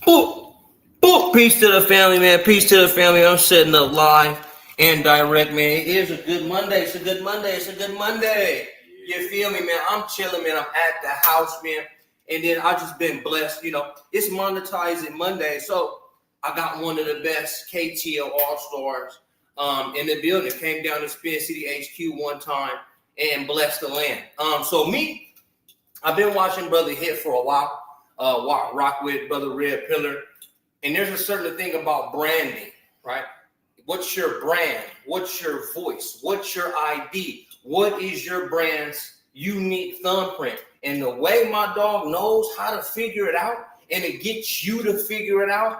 Boop, boop. Peace to the family, man. Peace to the family. I'm setting up live and direct, man. It is a good Monday. It's a good Monday. It's a good Monday. You feel me, man? I'm chilling, man. I'm at the house, man. And then I just been blessed. You know, it's monetizing Monday. So I got one of the best KTL All-Stars in the building. Came down to Spin City HQ one time and blessed the land. So me, I've been watching Brother Hit for a while. Rock with Brother Red Pillar. And there's a certain thing about branding, right? What's your brand? What's your voice? What's your ID? What is your brand's unique thumbprint? And the way my dog knows how to figure it out, and it gets you to figure it out,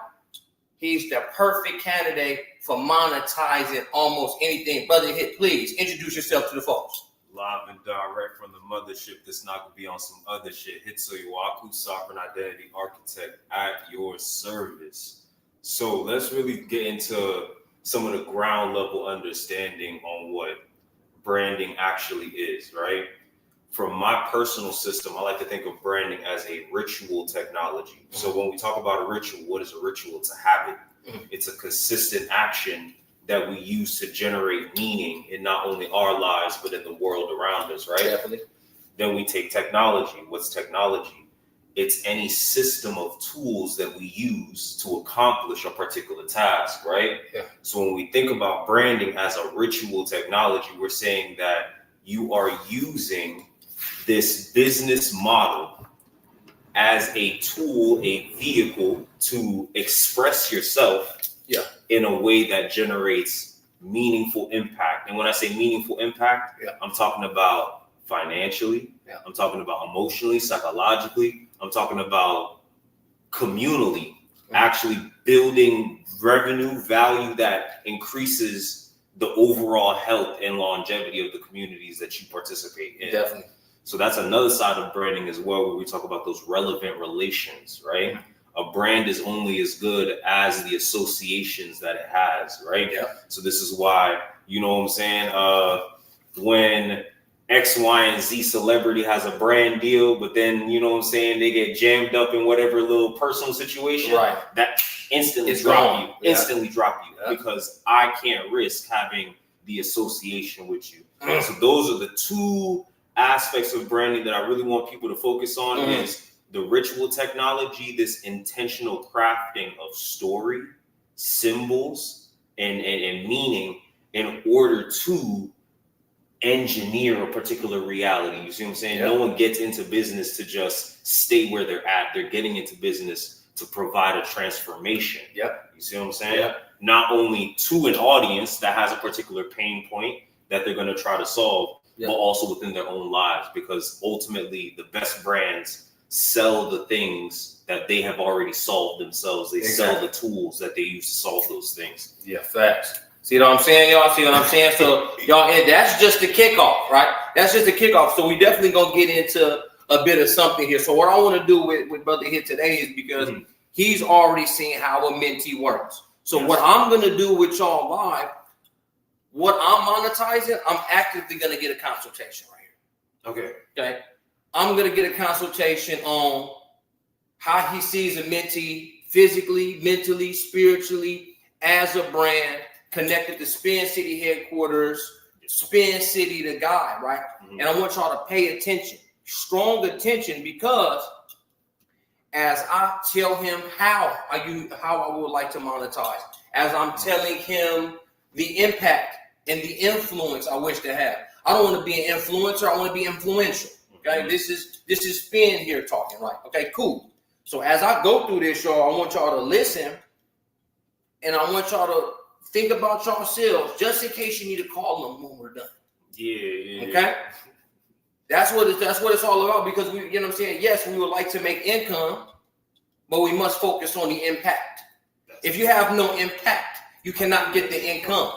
he's the perfect candidate for monetizing almost anything. Brother Hit, please introduce yourself to the folks. Live and direct from the mothership that's not going to be on some other shit. Hitsuyawaku, Sovereign Identity Architect at your service. So let's really get into some of the ground level understanding on what branding actually is, right? From my personal system, I like to think of branding as a ritual technology. So when we talk about a ritual, what is a ritual? It's a habit. It's a consistent action that we use to generate meaning in not only our lives, but in the world around us, right? Definitely. Then we take technology. What's technology? It's any system of tools that we use to accomplish a particular task, right? Yeah. So when we think about branding as a ritual technology, we're saying that you are using this business model as a tool, a vehicle to express yourself in a way that generates meaningful impact. And when I say meaningful impact, I'm talking about financially, I'm talking about emotionally, psychologically, I'm talking about communally, actually building revenue value that increases the overall health and longevity of the communities that you participate in. Definitely. So that's another side of branding as well, where we talk about those relevant relations, right? A brand is only as good as the associations that it has, right? Yeah. So this is why, you know what I'm saying? When X, Y, and Z celebrity has a brand deal, but then, you know what I'm saying, they get jammed up in whatever little personal situation, right? That instantly drop you, because I can't risk having the association with you. So those are the two aspects of branding that I really want people to focus on is the ritual technology, this intentional crafting of story, symbols, and meaning in order to engineer a particular reality. You see what I'm saying? No one gets into business to just stay where they're at. They're getting into business to provide a transformation. You see what I'm saying? Not only to an audience that has a particular pain point that they're going to try to solve, but also within their own lives, because ultimately the best brands sell the things that they have already solved themselves. They sell the tools that they use to solve those things. Facts. See what I'm saying, y'all? See what I'm saying? So, y'all, and that's just the kickoff, right? That's just the kickoff. So we definitely gonna get into a bit of something here. So what I want to do with Brother Hit today is because he's already seen how a Monetie works. So what I'm gonna do with y'all live, what I'm monetizing, I'm actively gonna get a consultation right here. Okay. I'm going to get a consultation on how he sees a Monetie physically, mentally, spiritually, as a brand, connected to Spin City headquarters, Spin City the guy, right? And I want y'all to pay attention, strong attention, because as I tell him how I would like to monetize, as I'm telling him the impact and the influence I wish to have. I don't want to be an influencer, I want to be influential. Okay, this is Spin here talking, right? Okay, cool. So as I go through this, y'all, I want y'all to listen, and I want y'all to think about yourselves, just in case you need to call them when we're done. Okay, that's what it's all about, because we, you know what I'm saying. Yes, we would like to make income, but we must focus on the impact. If you have no impact, you cannot get the income.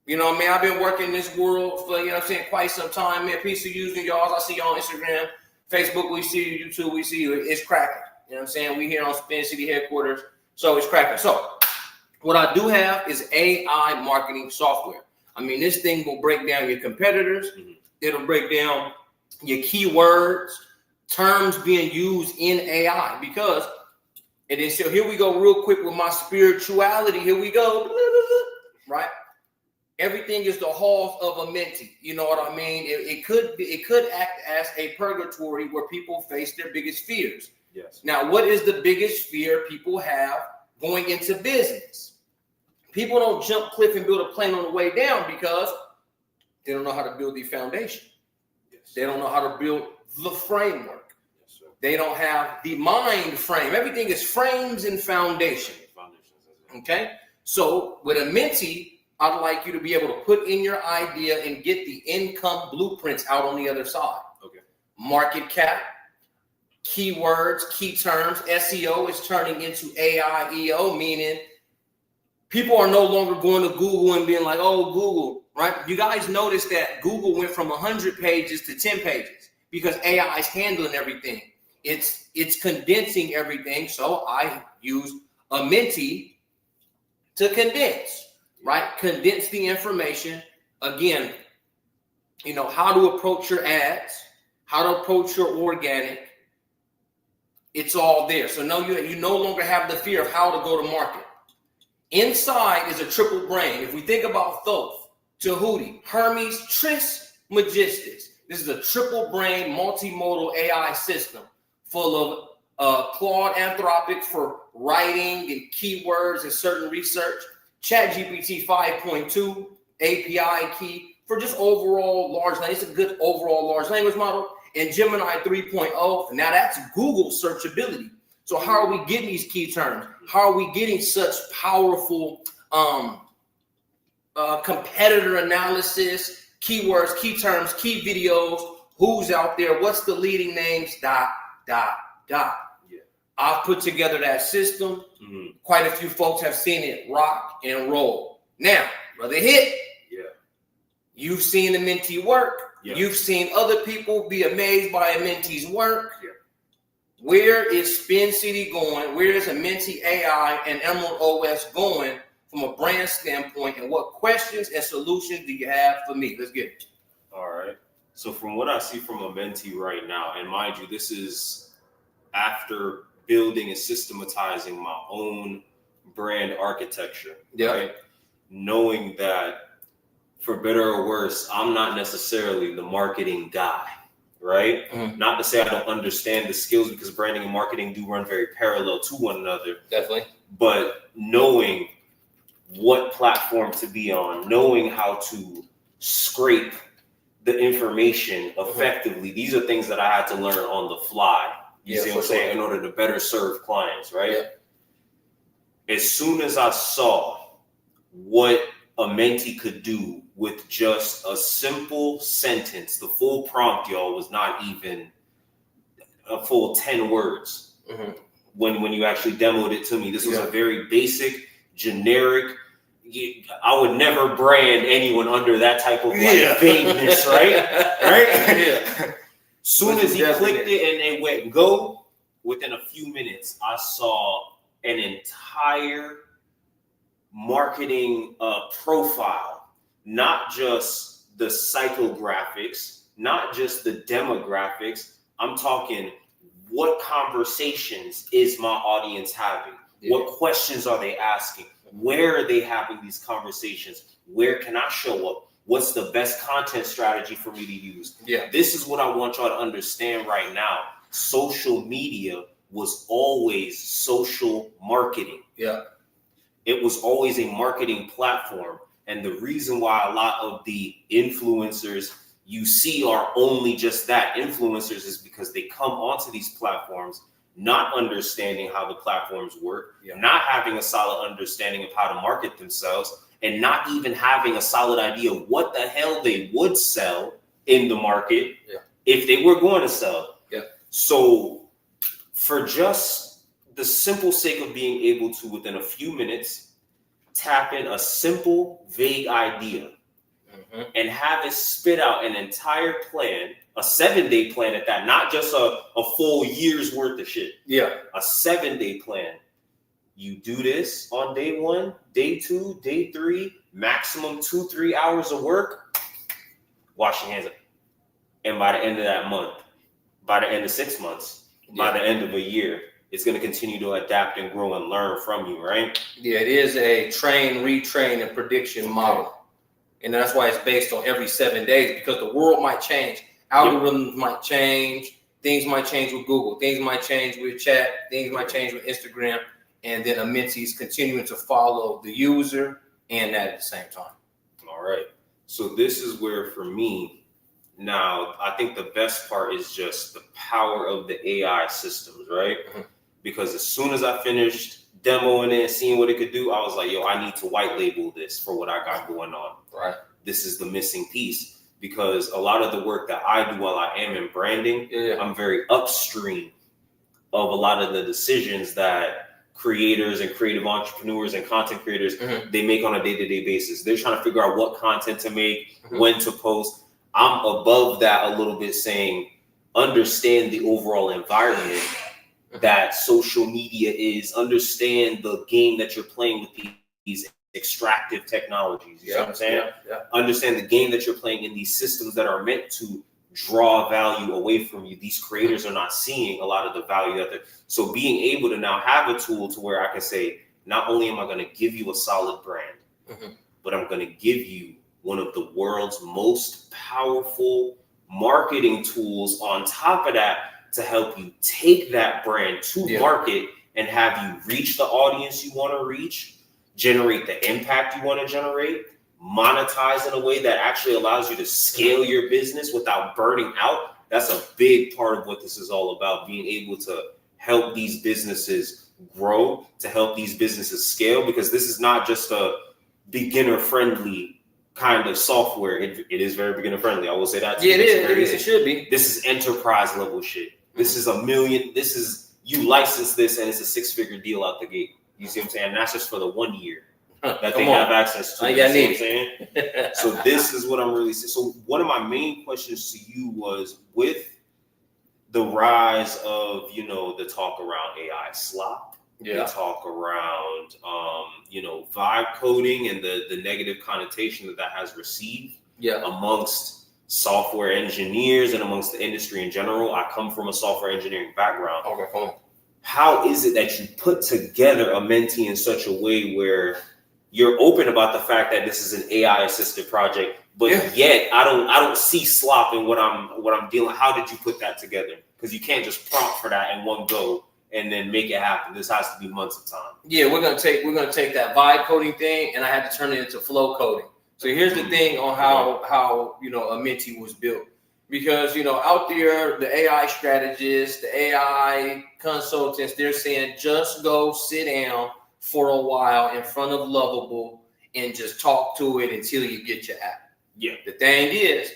You know what I mean? I've been working in this world for, you know what I'm saying, quite some time, man. Peace to you, y'all. I see you on Instagram, Facebook, we see you, YouTube, we see you. It's cracking. You know what I'm saying? We here on Spin City headquarters, so it's cracking. So what I do have is AI marketing software. I mean, this thing will break down your competitors. It'll break down your keywords, terms being used in AI, because And then so here we go real quick with my spirituality. Here we go. Right? Everything is the halls of a mentee. You know what I mean? It could act as a purgatory where people face their biggest fears. Yes. Now, what is the biggest fear people have going into business? People don't jump cliff and build a plane on the way down because they don't know how to build the foundation. Yes. They don't know how to build the framework. Yes, sir. They don't have the mind frame. Everything is frames and foundation. Okay? So with a mentee, I'd like you to be able to put in your idea and get the income blueprints out on the other side. Okay. Market cap, keywords, key terms. SEO is turning into AIEO, meaning people are no longer going to Google and being like, oh, Google, right? You guys notice that Google went from 100 pages to 10 pages because AI is handling everything. It's condensing everything. So I use a mentee to condense. Right? Condense the information. Again, you know, how to approach your ads, how to approach your organic. It's all there. So no, you no longer have the fear of how to go to market. Inside is a triple brain. If we think about Thoth, Tahuti, Hermes, Trismegistus, this is a triple brain multimodal AI system full of Claude Anthropic for writing and keywords and certain research. ChatGPT 5.2 API key for just overall large language. It's a good overall large language model. And Gemini 3.0. Now that's Google searchability. So how are we getting these key terms? How are we getting such powerful competitor analysis, keywords, key terms, key videos, who's out there, what's the leading names, ... I've put together that system. Mm-hmm. Quite a few folks have seen it rock and roll. Now, Brother Hit, you've seen the mentee work. Yeah. You've seen other people be amazed by a mentee's work. Yeah. Where is Spin City going? Where is a mentee AI and Emerald OS going from a brand standpoint? And what questions and solutions do you have for me? Let's get it. All right. So from what I see from a mentee right now, and mind you, this is after building and systematizing my own brand architecture, right? Knowing that, for better or worse, I'm not necessarily the marketing guy, right? Mm-hmm. Not to say I don't understand the skills, because branding and marketing do run very parallel to one another. Definitely. But knowing what platform to be on, knowing how to scrape the information effectively, these are things that I had to learn on the fly. You see what I'm saying? In order to better serve clients, right? Yeah. As soon as I saw what a mentee could do with just a simple sentence, the full prompt, y'all, was not even a full 10 words. Mm-hmm. When you actually demoed it to me, this was a very basic, generic. I would never brand anyone under that type of vagueness, right? Right? Yeah. Soon as he clicked it and it went go, within a few minutes, I saw an entire marketing profile, not just the psychographics, not just the demographics. I'm talking, what conversations is my audience having? Yeah. What questions are they asking? Where are they having these conversations? Where can I show up? What's the best content strategy for me to use? Yeah. This is what I want y'all to understand right now. Social media was always social marketing. Yeah. It was always a marketing platform. And the reason why a lot of the influencers you see are only just that, influencers, is because they come onto these platforms not understanding how the platforms work, not having a solid understanding of how to market themselves, and not even having a solid idea of what the hell they would sell in the market if they were going to sell. Yeah. So for just the simple sake of being able to, within a few minutes, tap in a simple, vague idea and have it spit out an entire plan, a 7-day plan at that, not just a full year's worth of shit. Yeah. A 7-day plan. You do this on day 1, day 2, day 3, maximum 2-3 hours of work. Wash your hands up. And by the end of that month, by the end of 6 months, by the end of a year, it's going to continue to adapt and grow and learn from you, right? Yeah, it is a train, retrain, and prediction model. And that's why it's based on every 7 days, because the world might change. Algorithms might change. Things might change with Google. Things might change with chat. Things might change with Instagram. And then a mentee is continuing to follow the user and that at the same time. All right. So this is where, for me, now, I think the best part is just the power of the AI systems, right? Mm-hmm. Because as soon as I finished demoing it and seeing what it could do, I was like, yo, I need to white label this for what I got going on. Right. This is the missing piece, because a lot of the work that I do while I am in branding, I'm very upstream of a lot of the decisions that creators and creative entrepreneurs and content creators, they make on a day-to-day basis. They're trying to figure out what content to make, when to post. I'm above that a little bit, saying, understand the overall environment that social media is, understand the game that you're playing with these extractive technologies. You see what I'm saying? Yeah. Understand the game that you're playing in these systems that are meant to draw value away from you. These creators are not seeing a lot of the value out there. So being able to now have a tool to where I can say, not only am I going to give you a solid brand, but I'm going to give you one of the world's most powerful marketing tools on top of that, to help you take that brand to market and have you reach the audience you want to reach, generate the impact you want to generate, monetize in a way that actually allows you to scale your business without burning out. That's a big part of what this is all about, being able to help these businesses grow, to help these businesses scale, because this is not just a beginner-friendly kind of software. It is very beginner friendly. I will say that. Yeah, it is. It should be. This is enterprise level shit. This is $1 million. This is, you license this and it's a 6-figure deal out the gate. You see what I'm saying? And that's just for the 1 year that they have access to. You see what I'm saying? So this is what I'm really saying. So one of my main questions to you was, with the rise of, the talk around AI slop, the talk around, vibe coding and the negative connotation that has received amongst software engineers and amongst the industry in general. I come from a software engineering background. Okay, cool. How is it that you put together a Monetie in such a way where you're open about the fact that this is an AI assisted project, but yet I don't see slop in what I'm dealing? How did you put that together? Because you can't just prompt for that in one go and then make it happen. This has to be months of time. Yeah, we're gonna take that vibe coding thing, and I had to turn it into flow coding. So here's the thing on how a Monetie was built, because out there, the AI strategists, the AI consultants, they're saying just go sit down for a while in front of Lovable and just talk to it until you get your app. Yeah. The thing is,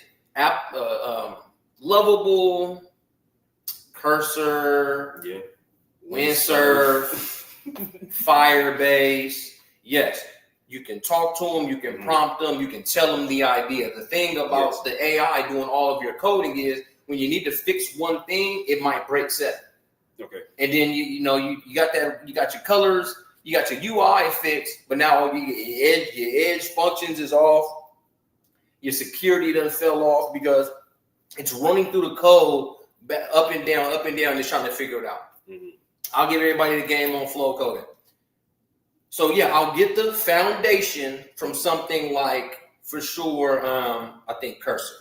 Lovable, Cursor, Windsurf, Firebase. Yes, you can talk to them, you can prompt them, you can tell them the idea. The thing about the AI doing all of your coding is, when you need to fix one thing, it might break 7. Okay. And then you got that, you got your colors, you got your UI fixed, but now your edge functions is off. Your security done fell off because it's running through the code up and down, and it's trying to figure it out. I'll give everybody the game on flow coding. So I'll get the foundation from something like, for sure, I think Cursor.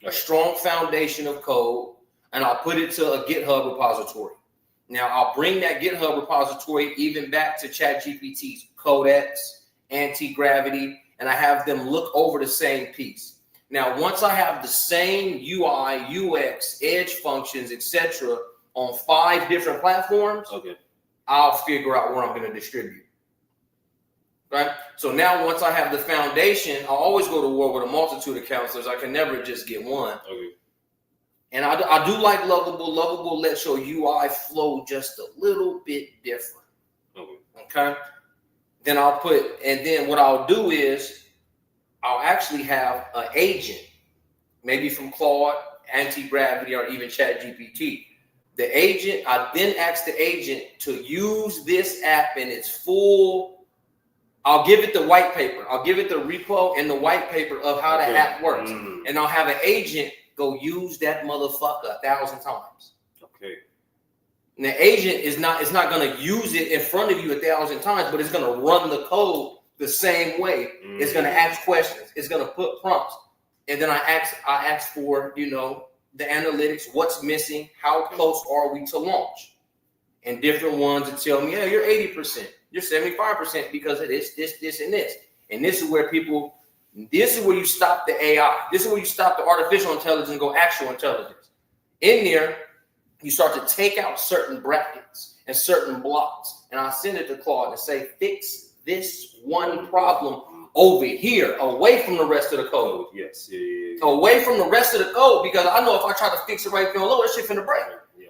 A strong foundation of code, and I'll put it to a GitHub repository. Now, I'll bring that GitHub repository even back to ChatGPT's Codex, Anti-Gravity, and I have them look over the same piece. Now, once I have the same UI, UX, edge functions, etc., on 5 different platforms, I'll figure out where I'm going to distribute. Right? So now, once I have the foundation, I'll always go to war with a multitude of counselors. I can never just get one. And I do like Lovable. Lovable lets your UI flow just a little bit different. Okay? Then what I'll do is, I'll actually have an agent, maybe from Claude, Anti-Gravity, or even ChatGPT. The agent, I then ask the agent to use this app in its full. I'll give it the white paper. I'll give it the repo and the white paper of how the app works. And I'll have an agent go use that motherfucker 1,000 times. And the agent is not going to use it in front of you 1,000 times, but it's going to run the code the same way. Mm-hmm. It's going to ask questions. It's going to put prompts. And then I ask for, the analytics, what's missing, how close are we to launch? And different ones that tell me, yeah, you're 80%, you're 75% because of this, and this. And this is where you stop the AI. This is where you stop the artificial intelligence and go actual intelligence. In there, you start to take out certain brackets and certain blocks. And I send it to Claude and say, fix this one problem over here, away from the rest of the code. Yes. Away from the rest of the code, because I know if I try to fix it right there on low, that shit finna break. Yeah.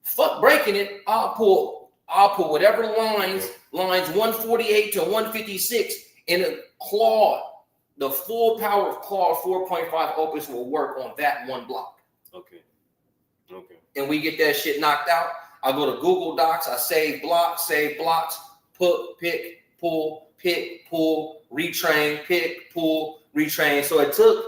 Fuck breaking it. I'll pull whatever lines 148 to 156 in a Claude. The full power of Claude 4.5 Opus will work on that one block. Okay. And we get that shit knocked out. I go to Google Docs. I save blocks, pick, pull, retrain, pick, pull, retrain. So it took,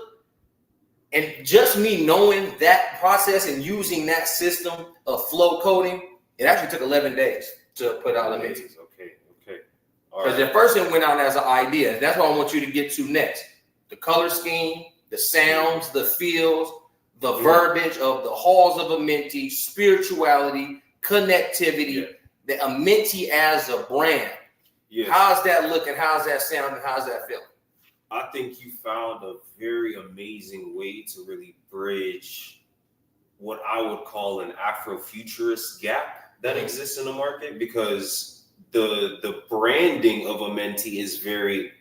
and just me knowing that process and using that system of flow coding, it actually took 11 days to put out Monetie. Okay. Because the first one went out as an idea. That's what I want you to get to next. The color scheme, the sounds, the feels, the verbiage of the halls of Monetie, spirituality, connectivity, the Monetie as a brand. Yes. How's that looking? How's that sound? And how's that feeling? I think you found a very amazing way to really bridge what I would call an Afrofuturist gap that exists in the market, because the branding of Monetie is very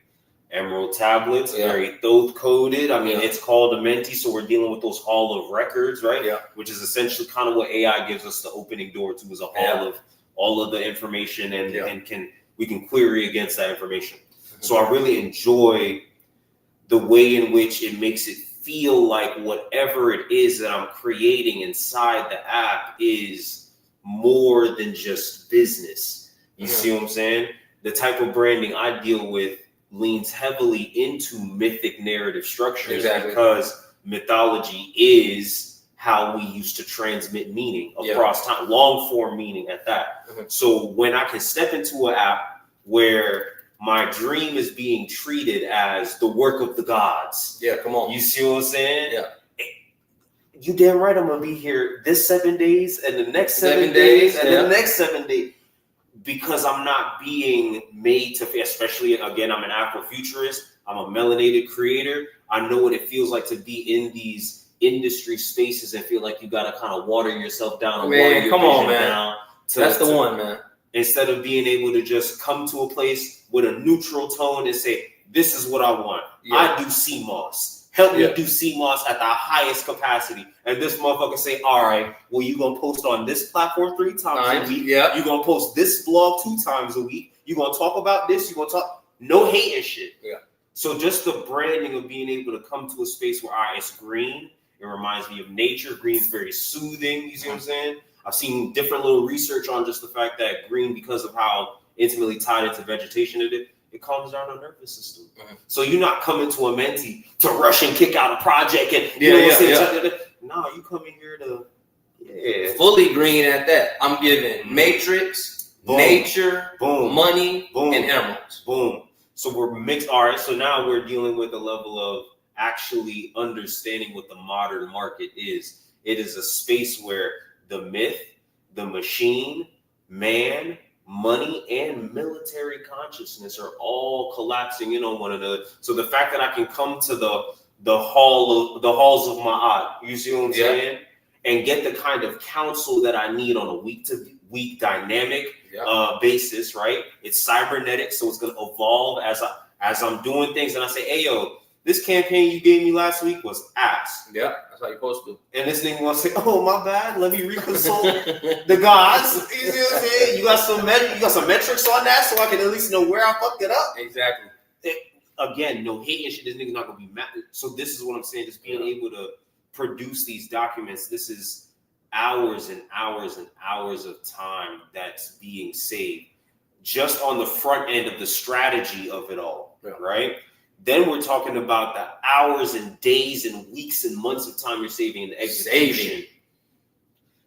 emerald tablets, very thoth coded. I mean, it's called Monetie, so we're dealing with those hall of records, right? Yeah. Which is essentially kind of what AI gives us the opening door to, is a hall of all of the information, and we can query against that information. So I really enjoy the way in which it makes it feel like whatever it is that I'm creating inside the app is more than just business. You see what I'm saying? The type of branding I deal with leans heavily into mythic narrative structures, because mythology is how we used to transmit meaning across time, long form meaning at that. So when I can step into an app where my dream is being treated as the work of the gods. Yeah, come on. You see what I'm saying? Yeah. You damn right I'm going to be here this 7 days and the next 7 days and the next 7 days. Because I'm not being made to, especially, again, I'm an Afrofuturist. I'm a melanated creator. I know what it feels like to be in these industry spaces and feel like you got to kind of water yourself down. And water your vision down. That's the one, man. Instead of being able to just come to a place with a neutral tone and say, this is what I want. I do CMOS. Help me do CMOS at the highest capacity. And this motherfucker say, all right, well, you're going to post on this platform 3 times a week. Yeah. You're going to post this blog 2 times a week. You're going to talk about this. You're going to talk. No hate and shit. Yeah. So just the branding of being able to come to a space where it's green. It reminds me of nature. Green's very soothing. You see what I'm saying? I've seen different little research on just the fact that green, because of how intimately tied into vegetation it calms down our nervous system. So you're not coming to a Monetie to rush and kick out a project and No, you come in here to fully green at that. I'm giving matrix, nature, money, and emeralds. Boom. So we're mixed. All right. So now we're dealing with a level of actually understanding what the modern market is. It is a space where the myth, the machine, man, money, and military consciousness are all collapsing in on one another. So the fact that I can come to the halls of Ma'at, you see what I'm saying, and get the kind of counsel that I need on a week to week dynamic basis, right? It's cybernetic, so it's going to evolve as I'm doing things. And I say, hey, yo, this campaign you gave me last week was ass. Yeah, that's how you're supposed to. And this nigga gonna say, oh, my bad. Let me reconsult the gods. You see what I'm saying? You got some metrics on that so I can at least know where I fucked it up. Exactly. Again, no hate and shit. This nigga's not gonna be mad. So this is what I'm saying. Just being able to produce these documents. This is hours and hours and hours of time that's being saved just on the front end of the strategy of it all, right? Then we're talking about the hours and days and weeks and months of time you're saving in the execution.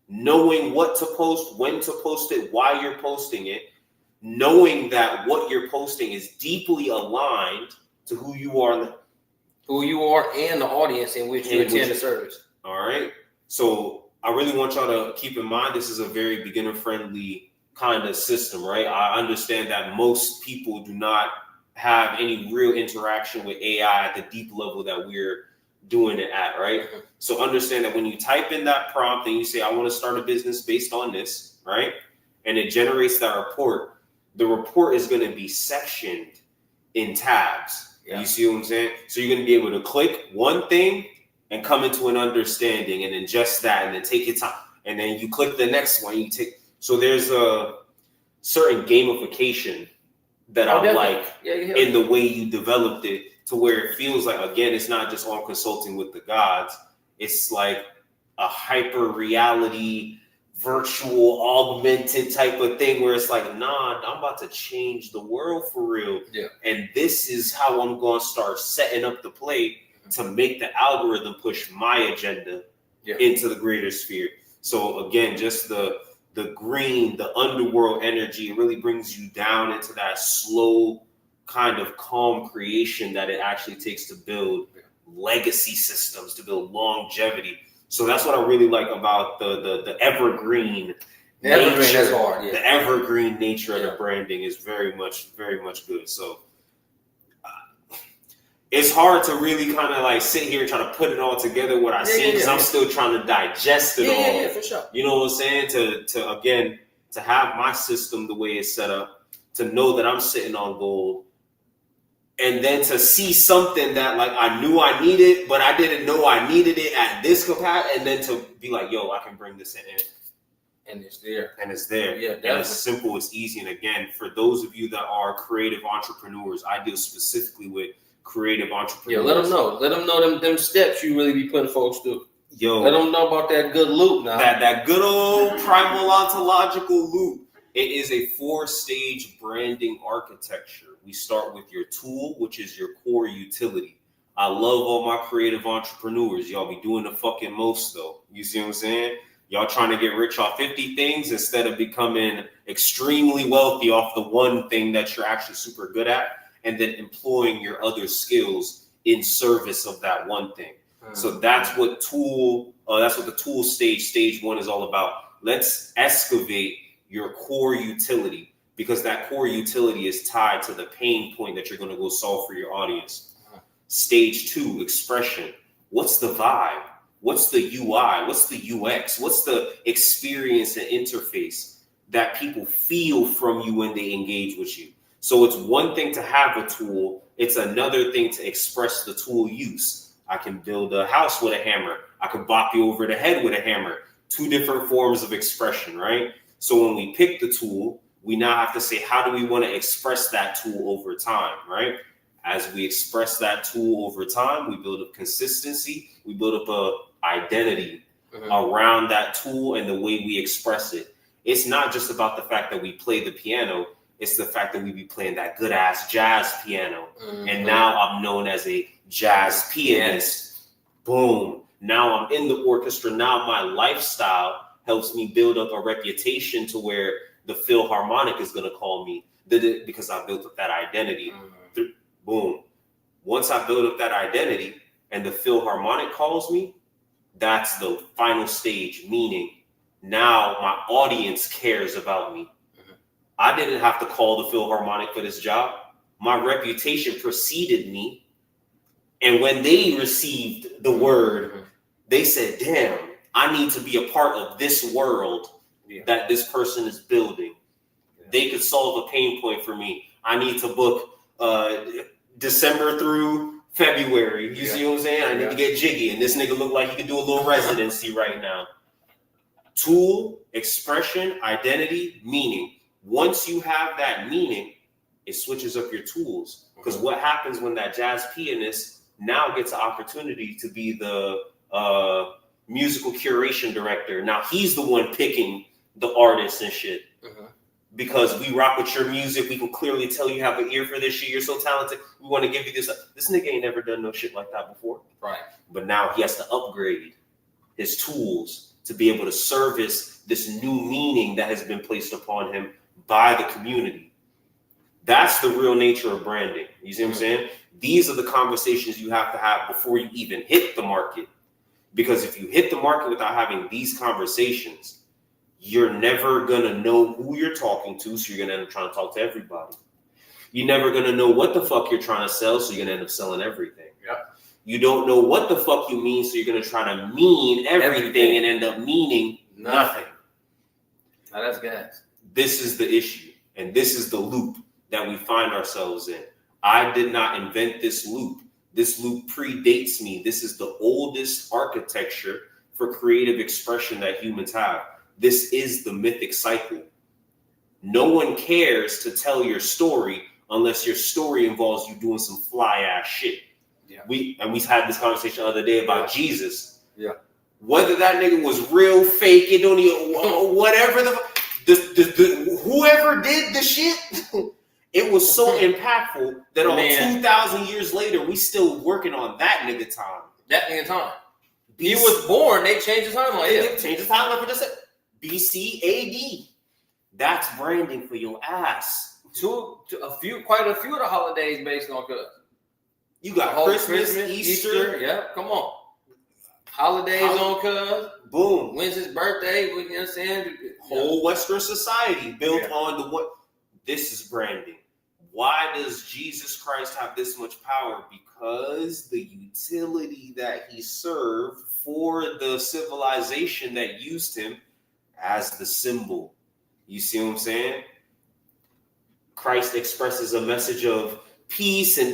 knowing what to post, when to post it, why you're posting it, knowing that what you're posting is deeply aligned to who you are and the audience in which you intend to service. All right. So I really want y'all to keep in mind this is a very beginner-friendly kind of system, right? I understand that most people do not have any real interaction with AI at the deep level that we're doing it at, right? So understand that when you type in that prompt and you say, I want to start a business based on this, right? And it generates that report, the report is going to be sectioned in tabs. Yeah. You see what I'm saying? So you're going to be able to click one thing and come into an understanding and ingest that and then take your time. And then you click the next one. So there's a certain gamification that I like in the way you developed it to where it feels like, again, it's not just on consulting with the gods. It's like a hyper reality, virtual, augmented type of thing where it's like, nah, I'm about to change the world for real. Yeah. And this is how I'm going to start setting up the play to make the algorithm push my agenda into the greater sphere. So again, just the green, the underworld energy, it really brings you down into that slow kind of calm creation that it actually takes to build legacy systems, to build longevity. So that's what I really like about the evergreen nature. That's hard, the evergreen nature of the branding is very much good. So it's hard to really kind of like sit here and try to put it all together what I see because I'm still trying to digest it all. Yeah, for sure. You know what I'm saying? To have my system the way it's set up, to know that I'm sitting on gold, and then to see something that like I knew I needed, but I didn't know I needed it at this capacity, and then to be like, yo, I can bring this in. And it's there. Yeah, and it's simple, it's easy. And again, for those of you that are creative entrepreneurs, I deal specifically with creative entrepreneurs. Yeah, let them know them steps you really be putting folks through. Yo, let them know about that good loop now. That good old primal ontological loop. It is a 4-stage branding architecture. We start with your tool, which is your core utility. I love all my creative entrepreneurs. Y'all be doing the fucking most though. You see what I'm saying? Y'all trying to get rich off 50 things instead of becoming extremely wealthy off the one thing that you're actually super good at, and then employing your other skills in service of that one thing. So that's what the tool stage 1 is all about. Let's excavate your core utility, because that core utility is tied to the pain point that you're going to go solve for your audience. Stage 2, expression. What's the vibe? What's the UI? What's the UX? What's the experience and interface that people feel from you when they engage with you? So it's one thing to have a tool. It's another thing to express the tool use. I can build a house with a hammer. I can bop you over the head with a hammer. 2 different forms of expression, right? So when we pick the tool, we now have to say, how do we want to express that tool over time, right? As we express that tool over time, we build up consistency. We build up a identity around that tool and the way we express it. It's not just about the fact that we play the piano. It's the fact that we be playing that good ass jazz piano. And now I'm known as a jazz pianist. Boom. Now I'm in the orchestra. Now my lifestyle helps me build up a reputation to where the Philharmonic is going to call me because I built up that identity. Boom. Once I build up that identity and the Philharmonic calls me, that's the final stage, meaning now my audience cares about me. I didn't have to call the Philharmonic for this job. My reputation preceded me. And when they received the word, they said, damn, I need to be a part of this world that this person is building. They could solve a pain point for me. I need to book December through February. You see what I'm saying? I need to get jiggy. And this nigga look like he could do a little residency right now. Tool, expression, identity, meaning. Once you have that meaning, it switches up your tools. Because what happens when that jazz pianist now gets an opportunity to be the musical curation director. Now he's the one picking the artists and shit. Because we rock with your music. We can clearly tell you have an ear for this shit. You're so talented. We want to give you this. This nigga ain't never done no shit like that before. Right. But now he has to upgrade his tools to be able to service this new meaning that has been placed upon him by the community. That's the real nature of branding. You see what I'm saying? These are the conversations you have to have before you even hit the market. Because if you hit the market without having these conversations, you're never going to know who you're talking to, so you're going to end up trying to talk to everybody. You're never going to know what the fuck you're trying to sell, so you're going to end up selling everything. Yep. You don't know what the fuck you mean, so you're going to try to mean everything and end up meaning nothing. Now that's gas. This is the issue, and this is the loop that we find ourselves in. I did not invent this loop. This loop predates me. This is the oldest architecture for creative expression that humans have. This is the mythic cycle. No one cares to tell your story unless your story involves you doing some fly ass shit. Yeah. We had this conversation the other day about Jesus. Yeah. Whether that nigga was real, fake, it don't even, whatever whoever did the shit, it was so impactful that on 2,000 years later, we still working on that nigga time. That nigga time. He was born, they changed his timeline. Yeah. They changed his timeline for just BC AD. That's branding for your ass. Quite a few of the holidays based on cuz. You got Christmas, Easter. Yeah, come on. Holidays on cuz. Boom. When's his birthday? You know what I'm saying? Whole Western society built on the what? This is branding. Why does Jesus Christ have this much power? Because the utility that he served for the civilization that used him as the symbol. You see what I'm saying? Christ expresses a message of peace and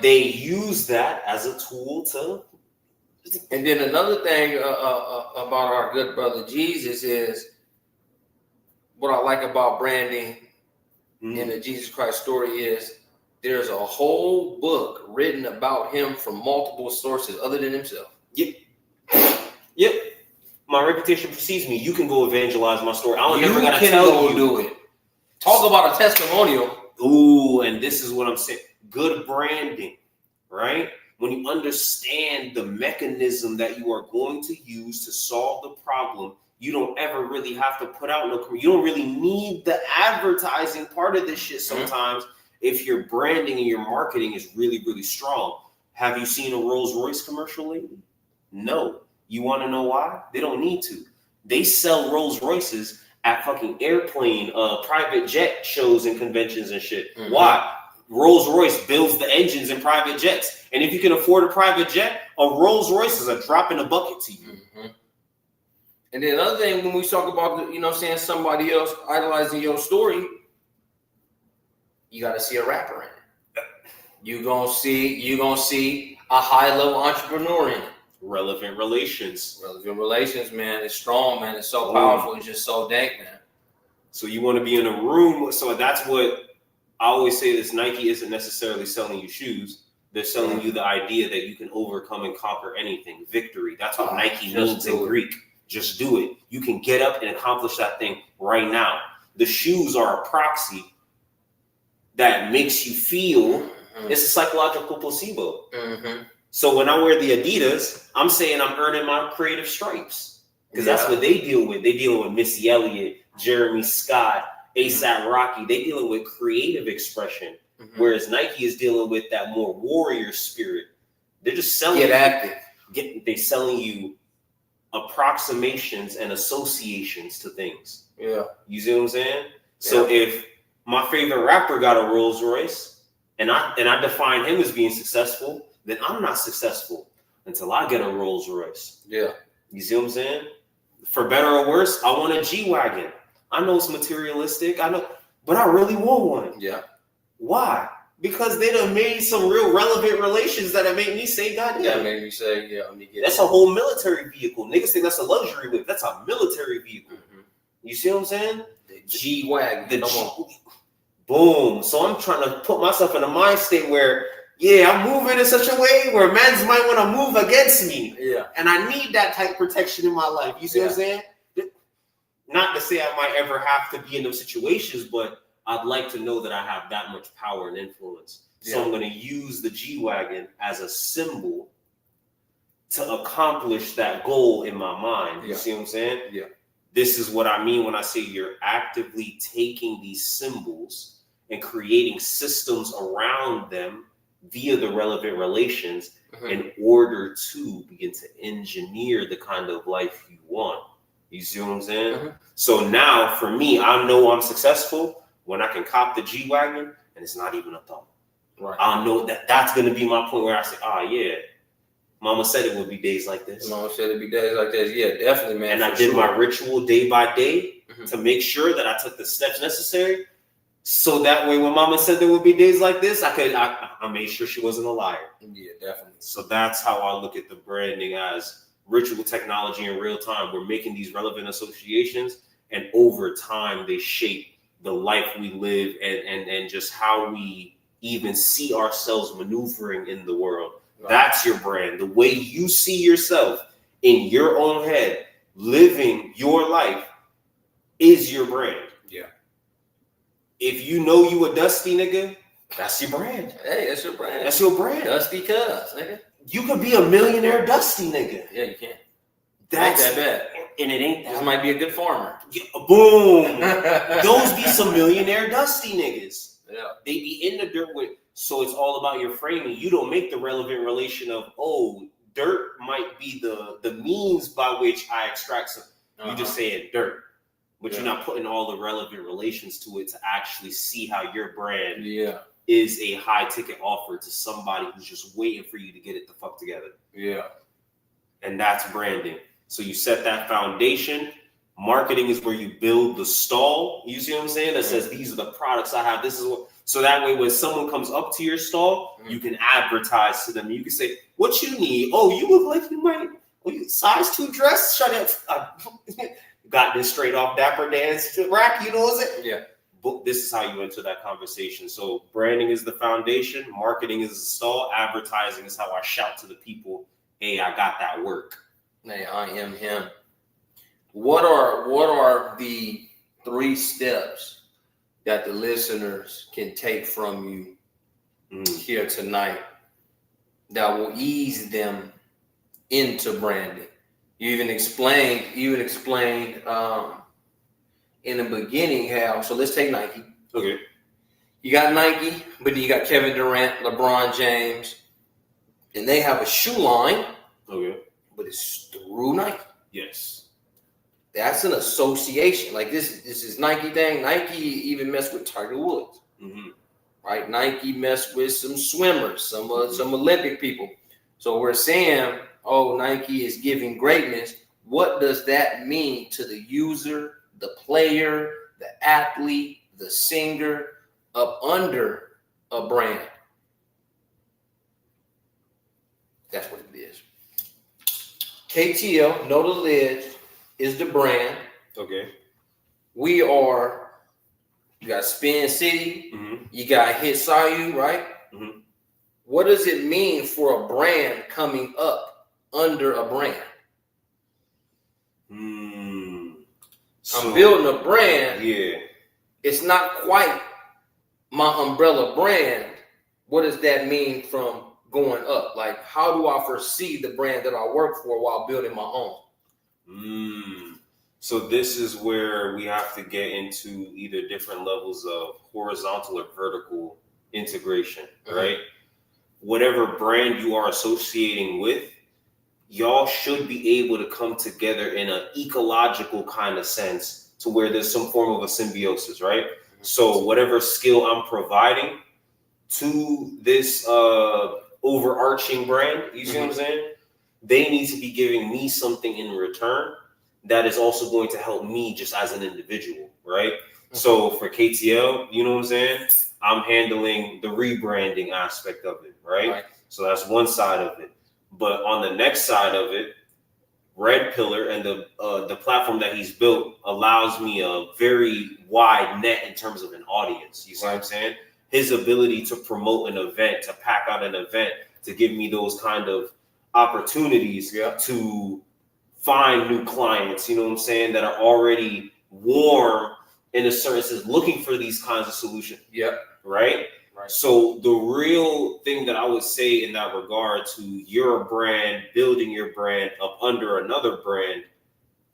They use that as a tool to. And then another thing about our good brother Jesus is what I like about branding in the Jesus Christ story is there's a whole book written about him from multiple sources other than himself. Yep. My reputation precedes me. You can go evangelize my story. I don't You never gotta can tell go you. do it. Talk about a testimonial. Ooh, and this is what I'm saying. Good branding, right? When you understand the mechanism that you are going to use to solve the problem, you don't ever really have to put out no. You don't really need the advertising part of this shit sometimes if your branding and your marketing is really, really strong. Have you seen a Rolls Royce commercial lately? No. You want to know why? They don't need to. They sell Rolls Royces at fucking airplane, private jet shows and conventions and shit. Why? Rolls Royce builds the engines in private jets. And if you can afford a private jet, a Rolls Royce is a drop in the bucket to you. And then another thing, when we talk about, somebody else idolizing your story, you got to see a rapper in it. You gonna see a high level entrepreneur in it. Relevant relations, man. It's strong, man. It's so powerful. It's just so dank, man. So you want to be in a room. So that's what I always say. This Nike isn't necessarily selling you shoes. They're selling you the idea that you can overcome and conquer anything. Victory. That's what Nike means in Greek. Just do it. You can get up and accomplish that thing right now. The shoes are a proxy that makes you feel. It's a psychological placebo. So when I wear the Adidas, I'm saying I'm earning my creative stripes because that's what they deal with. They dealing with Missy Elliott, Jeremy Scott, A$AP Rocky. They dealing with creative expression, whereas Nike is dealing with that more warrior spirit. They're just selling. Get active. They selling you approximations and associations to things. Yeah, you see what I'm saying? So if my favorite rapper got a Rolls Royce, and I define him as being successful, then I'm not successful until I get a Rolls Royce. Yeah. You see what I'm saying? For better or worse, I want a G-Wagon. I know it's materialistic. I know, but I really want one. Yeah. Why? Because they done made some real relevant relations that have made me say, God damn. That made me say, let me get That's a whole military vehicle. Niggas think that's a luxury whip. That's a military vehicle. You see what I'm saying? The G-Wagon. Boom. So I'm trying to put myself in a mind state where I'm moving in such a way where mans might want to move against me. Yeah. And I need that type of protection in my life. You see what I'm saying? Not to say I might ever have to be in those situations, but I'd like to know that I have that much power and influence. So I'm going to use the G-Wagon as a symbol to accomplish that goal in my mind. You see what I'm saying? Yeah. This is what I mean when I say you're actively taking these symbols and creating systems around them via the relevant relations in order to begin to engineer the kind of life you want. You see what I'm saying? So now for me, I know I'm successful when I can cop the G-Wagon and it's not even a thought. Right. I'll know that that's going to be my point where I say, yeah, Mama said it would be days like this. Mama said it'd be days like this. Yeah, definitely, man. And I did my ritual day by day to make sure that I took the steps necessary. So that way, when Mama said there would be days like this, I made sure she wasn't a liar. Yeah, definitely. So that's how I look at the branding as ritual technology in real time. We're making these relevant associations, and over time, they shape the life we live and just how we even see ourselves maneuvering in the world. Right. That's your brand. The way you see yourself in your own head, living your life is your brand. Yeah. If you know you a dusty nigga, that's your brand. Hey, that's your brand. That's your brand. Dusty cuz, nigga. You could be a millionaire dusty nigga. Yeah, you can. That's that bad. And it ain't that. This might be a good farmer. Yeah, boom. Those be some millionaire dusty niggas. Yeah. They be in the dirt with, so it's all about your framing. You don't make the relevant relation of, dirt might be the means by which I extract some. You just saying dirt. But you're not putting all the relevant relations to it to actually see how your brand is a high ticket offer to somebody who's just waiting for you to get it the fuck together. Yeah. And that's branding. So you set that foundation. Marketing is where you build the stall. You see what I'm saying? That says, these are the products I have. This is what. So that way, when someone comes up to your stall, you can advertise to them. You can say, what you need? Oh, you look like you might. Size 2 dress? Shut up. Got this straight off Dapper Dan's rack, you know what I'm saying? Yeah. But this is how you enter that conversation. So branding is the foundation, marketing is the stall, advertising is how I shout to the people, hey, I got that work. Hey, I am him. What are the 3 steps that the listeners can take from you here tonight that will ease them into branding? You even explained in the beginning how, so let's take Nike. Okay. You got Nike, but then you got Kevin Durant, LeBron James, and they have a shoe line. Okay. But it's through Nike. Yes. That's an association. Like this is Nike thing. Nike even messed with Tiger Woods. Right? Nike messed with some swimmers, some Olympic people. So we're saying, Nike is giving greatness. What does that mean to the user, the player, the athlete, the singer up under a brand? That's what it is. KTL, Know the Lid, is the brand. Okay. You got Spin City, you got Hit Saw You, right? What does it mean for a brand coming up under a brand? So, I'm building a brand. Yeah. It's not quite my umbrella brand. What does that mean from going up? Like, how do I foresee the brand that I work for while building my own? So this is where we have to get into either different levels of horizontal or vertical integration, right? Whatever brand you are associating with, y'all should be able to come together in an ecological kind of sense to where there's some form of a symbiosis, right? So whatever skill I'm providing to this overarching brand, you see what I'm saying? They need to be giving me something in return that is also going to help me just as an individual, right? So for KTL, you know what I'm saying? I'm handling the rebranding aspect of it, right? So that's one side of it. But on the next side of it, Red Pillar and the platform that he's built allows me a very wide net in terms of an audience. You see what I'm saying? His ability to promote an event, to pack out an event, to give me those kind of opportunities to find new clients, you know what I'm saying, that are already warm in a certain sense, looking for these kinds of solutions. Right? Right. So the real thing that I would say in that regard to your brand, building your brand up under another brand,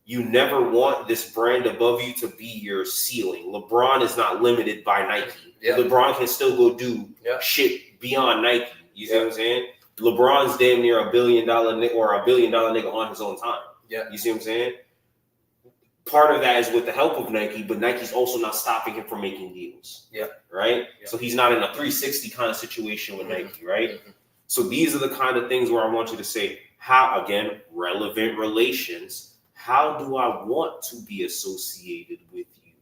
you never want this brand above you to be your ceiling. LeBron is not limited by Nike. Yeah. LeBron can still go do shit beyond Nike. You see what I'm saying? LeBron's damn near $1 billion or $1 billion nigga on his own time. Yeah. You see what I'm saying? Part of that is with the help of Nike, but Nike's also not stopping him from making deals. Yeah. Right? Yeah. So he's not in a 360 kind of situation with Nike, right? So these are the kind of things where I want you to say, how, again, relevant relations, how do I want to be associated with you?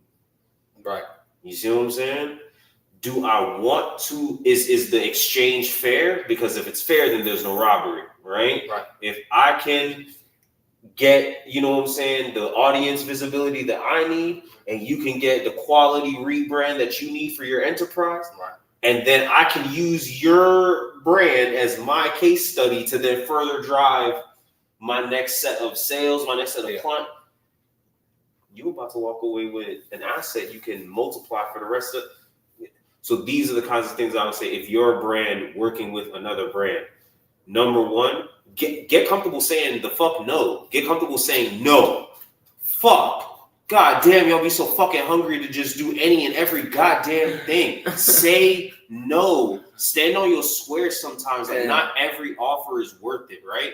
Right. You see what I'm saying? Do I want to, is the exchange fair? Because if it's fair, then there's no robbery, right? Right. If I can get, you know what I'm saying, the audience visibility that I need, and you can get the quality rebrand that you need for your enterprise, right, and then I can use your brand as my case study to then further drive my next set of sales, my next set of clients, you're about to walk away with an asset you can multiply for the rest of. So these are the kinds of things I would say if you're a brand working with another brand. Number one, get comfortable saying the fuck no. Get comfortable saying no. Fuck. God damn, y'all be so fucking hungry to just do any and every goddamn thing. Say no. Stand on your square sometimes. Like, not every offer is worth it, right?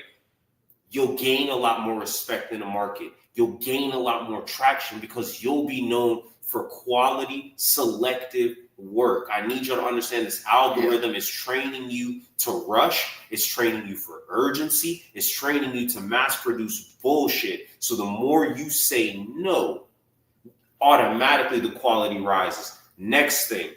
You'll gain a lot more respect in the market. You'll gain a lot more traction because you'll be known for quality, selective work. I need you to understand this algorithm is training you to rush. It's training you for urgency. It's training you to mass produce bullshit. So the more you say no, automatically the quality rises. Next thing,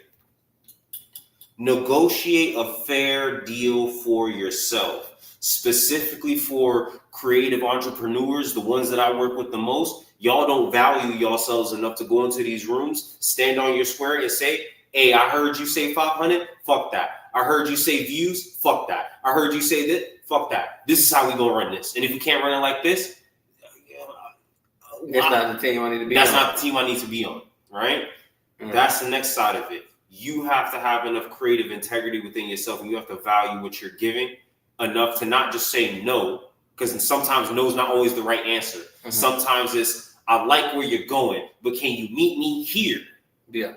negotiate a fair deal for yourself, specifically for creative entrepreneurs, the ones that I work with the most. Y'all don't value yourselves enough to go into these rooms, stand on your square and say, hey, I heard you say 500, fuck that. I heard you say views, fuck that. I heard you say that, fuck that. This is how we gonna run this. And if you can't run it like this, that's not the team I need to be on. That's not the team I need to be on, right? Mm-hmm. That's the next side of it. You have to have enough creative integrity within yourself, and you have to value what you're giving enough to not just say no, because sometimes no is not always the right answer. Mm-hmm. Sometimes it's, I like where you're going, but can you meet me here? Yeah.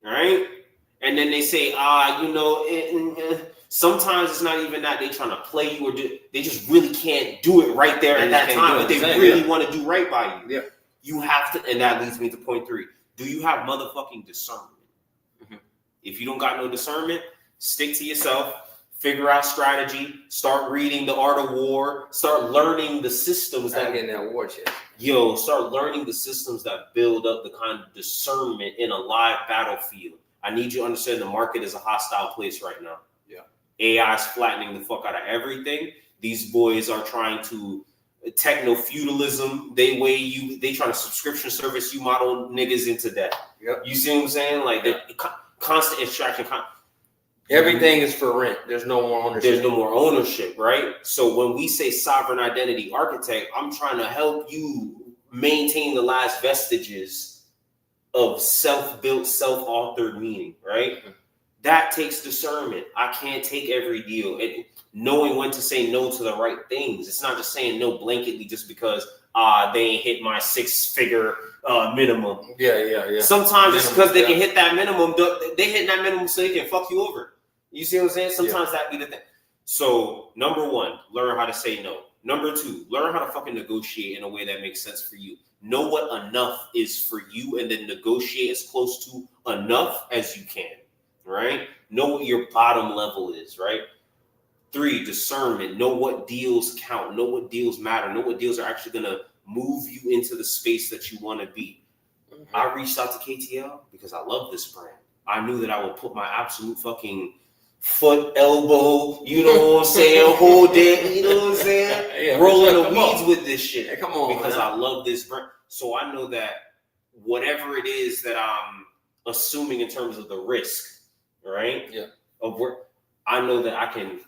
Right? And then they say, sometimes it's not even that they trying to play you, or they just really can't do it right there at that time, but they really want to do right by you. Yeah. You have to, and that leads me to point 3. Do you have motherfucking discernment? Mm-hmm. If you don't got no discernment, stick to yourself, figure out strategy, start reading The Art of War, start learning the systems that getting that war chest. Start learning the systems that build up the kind of discernment in a live battlefield. I need you to understand the market is a hostile place right now. Yeah. AI is flattening the fuck out of everything. These boys are trying to techno-feudalism. They trying to subscription service you model niggas into debt. Yep. You see what I'm saying? Like constant extraction. Everything is for rent. There's no more ownership. There's no more ownership, right? So when we say sovereign identity architect, I'm trying to help you maintain the last vestiges of self-built, self-authored meaning, right? Mm-hmm. That takes discernment. I can't take every deal. And knowing when to say no to the right things. It's not just saying no blanketly just because they ain't hit my 6-figure minimum. Yeah. Sometimes it's because they can hit that minimum. They hit that minimum so they can fuck you over. You see what I'm saying? Sometimes that be the thing. So, number 1, learn how to say no. Number 2, learn how to fucking negotiate in a way that makes sense for you. Know what enough is for you, and then negotiate as close to enough as you can, right? Know what your bottom level is, right? 3, discernment. Know what deals count. Know what deals matter. Know what deals are actually going to move you into the space that you want to be. Mm-hmm. I reached out to KTL because I love this brand. I knew that I would put my absolute fucking foot, elbow, you know what I'm saying, whole day, you know what I'm saying, rolling the weeds with this shit. Hey, come on, because man. I love this brand. So I know that whatever it is that I'm assuming in terms of the risk, right? Yeah. Of work, I know that I can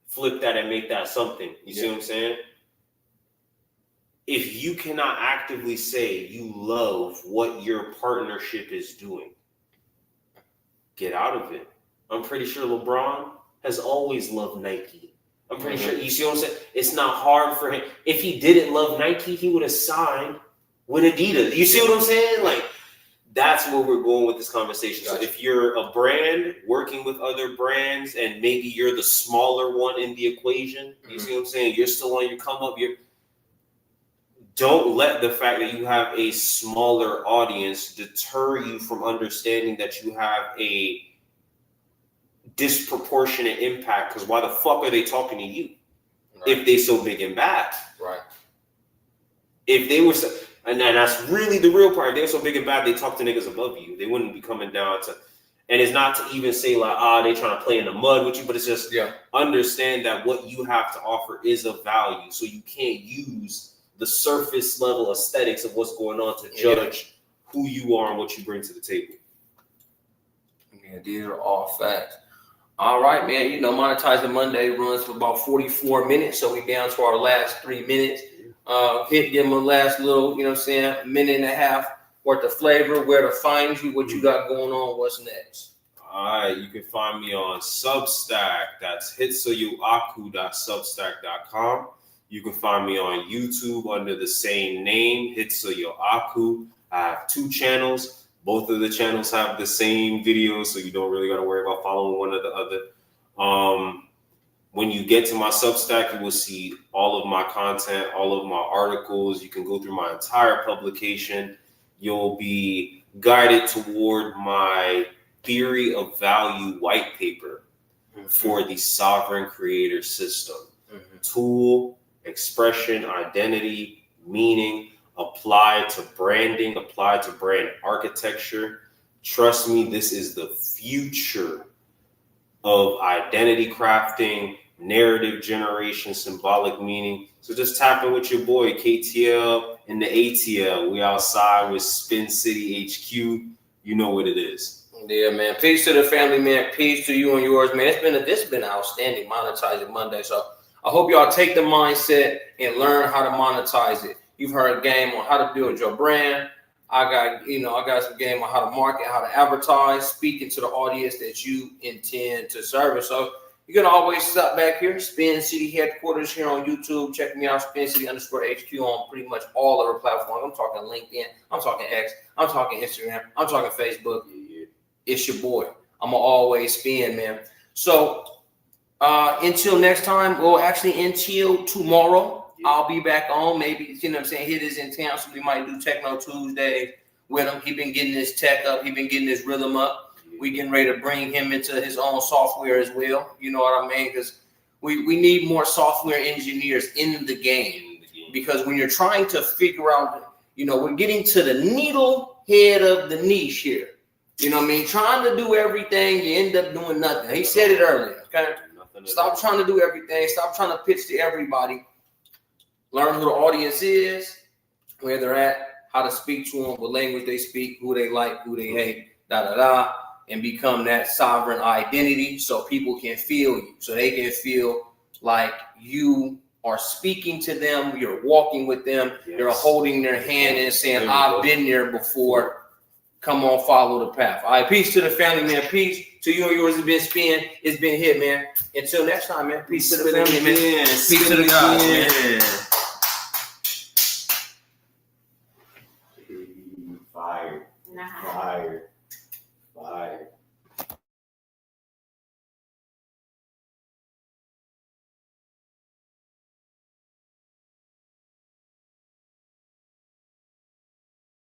flip that and make that something. You see what I'm saying? If you cannot actively say you love what your partnership is doing, get out of it. I'm pretty sure LeBron has always loved Nike. I'm pretty sure, you see what I'm saying? It's not hard for him. If he didn't love Nike, he would have signed with Adidas. You see what I'm saying? Like, that's where we're going with this conversation. So if you're a brand working with other brands and maybe you're the smaller one in the equation, you see what I'm saying? You're still on your come up. Don't let the fact that you have a smaller audience deter you from understanding that you have a disproportionate impact. Because why the fuck are they talking to you if they so big and bad? Right. If they were so, and that's really the real part. If they're so big and bad, they talk to niggas above you. They wouldn't be coming down to, and it's not to even say like, they trying to play in the mud with you, but it's just understand that what you have to offer is of value. So you can't use the surface level aesthetics of what's going on to judge who you are and what you bring to the table. Yeah, these are all facts. All right, man. You know, Monetizing Monday runs for about 44 minutes. So we down to our last 3 minutes. Give them a last little, you know what I'm saying, minute and a half worth of flavor, where to find you, what you got going on, what's next. All right, you can find me on Substack. That's hitsoyoaku.substack.com. You can find me on YouTube under the same name, Hitsoyoaku. I have 2 channels. Both of the channels have the same videos, so you don't really got to worry about following one or the other. When you get to my Substack, you will see all of my content, all of my articles. You can go through my entire publication. You'll be guided toward my theory of value white paper for the sovereign creator system. Tool, expression, identity, meaning, applied to branding, applied to brand architecture. Trust me, this is the future of identity crafting, narrative generation, symbolic meaning. So just tap in with your boy KTL in the ATL. We outside with Spin City HQ. You know what it is. Yeah, man. Peace to the family, man. Peace to you and yours, man. This has been an outstanding Monetizing Monday. So I hope y'all take the mindset and learn how to monetize it. You've heard a game on how to build your brand. I got some game on how to market, how to advertise, speaking to the audience that you intend to service. So you can always stop back here, Spin City headquarters here on YouTube. Check me out, Spin City _HQ on pretty much all of our platforms. I'm talking LinkedIn, I'm talking X, I'm talking Instagram, I'm talking Facebook. It's your boy. I'm gonna always spin, man. So until next time, until tomorrow. I'll be back on. Maybe, you know what I'm saying, Hit is in town, so we might do Techno Tuesday with him. He been getting his tech up. He been getting his rhythm up. We getting ready to bring him into his own software as well. You know what I mean? Because we need more software engineers in the game. Because when you're trying to figure out, you know, we're getting to the needle head of the niche here. You know what I mean? Trying to do everything, you end up doing nothing. He said it earlier, okay? Stop trying to do everything. Stop trying to pitch to everybody. Learn who the audience is, where they're at, how to speak to them, what language they speak, who they like, who they hate, and become that sovereign identity so people can feel you, so they can feel like you are speaking to them, you're walking with them, you're holding their hand and saying, I've been there before. Come on, follow the path. All right, peace to the family, man. Peace to you and yours. It's been Spin. It's been Hit, man. Until next time, man. Peace to the family, man. Peace to the guys, man. Fire. Fire.